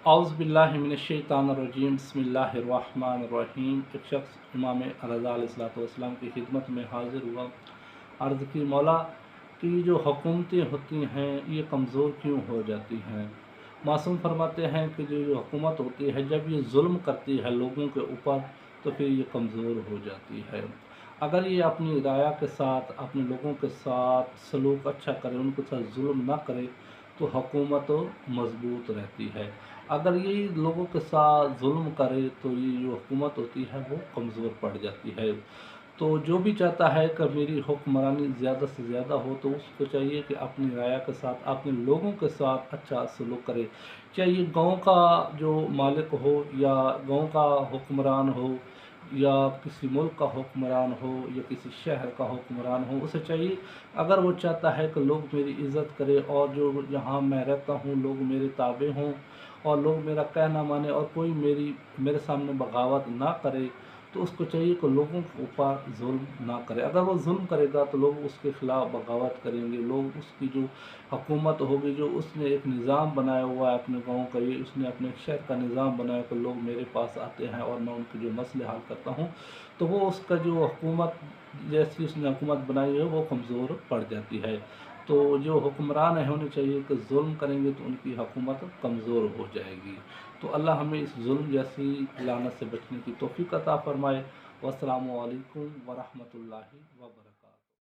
औज़ुबिल्लाहिमिनश्शैतानिर्रजीम बिस्मिल्लाहिर्रहमानिर्रहीम। एक शख्स इमाम रज़ा अलैहिस्सलाम की खिदमत में हाज़िर हुआ। अर्ज़ की, मौला की जो हुकूमतें होती हैं ये कमज़ोर क्यों हो जाती हैं? मासूम फरमाते हैं कि जो हुकूमत होती है जब ये जुल्म करती है लोगों के ऊपर तो फिर ये कमज़ोर हो जाती है। अगर ये अपनी राया के साथ अपने लोगों के साथ सलूक अच्छा करे, उनके साथ जुल्म ना करे तो हुकूमत मज़बूत रहती है। अगर ये लोगों के साथ जुल्म करे तो ये जो हुकूमत होती है वो कमज़ोर पड़ जाती है। तो जो भी चाहता है कि मेरी हुक्मरानी ज़्यादा से ज़्यादा हो तो उसको चाहिए कि अपनी राया के साथ अपने लोगों के साथ अच्छा सलूक करे। चाहे ये गाँव का जो मालिक हो या गाँव का हुक्मरान हो या किसी मुल्क का हुक्मरान हो या किसी शहर का हुक्मरान हो, उसे चाहिए अगर वो चाहता है कि लोग मेरी इज़्ज़त करें और जो जहाँ मैं रहता हूँ लोग मेरे ताबे हों और लोग मेरा कहना माने और कोई मेरे सामने बगावत ना करे, तो उसको चाहिए कि लोगों के ऊपर जुल्म ना करे। अगर वो जुल्म करेगा तो लोग उसके ख़िलाफ़ बगावत करेंगे। लोग उसकी जो हुकूमत होगी, जो उसने एक निज़ाम बनाया हुआ है अपने गाँव का, ये उसने अपने शहर का निज़ाम बनाया कि लोग मेरे पास आते हैं और मैं उनके जो मसले हल करता हूँ, तो वो उसका जो हुकूमत जैसी उसने हुकूमत बनाई है वो कमज़ोर पड़ जाती है। तो जो हुक्मरान है उन्हें चाहिए कि जुल्म करेंगे तो उनकी हुकूमत कमज़ोर हो जाएगी। तो अल्लाह हमें इस जुल्म जैसी लानत से बचने की तौफ़ीक़ अता फ़रमाए। वस्सलामु अलैकुम वरहमतुल्लाहि व बरकातहू।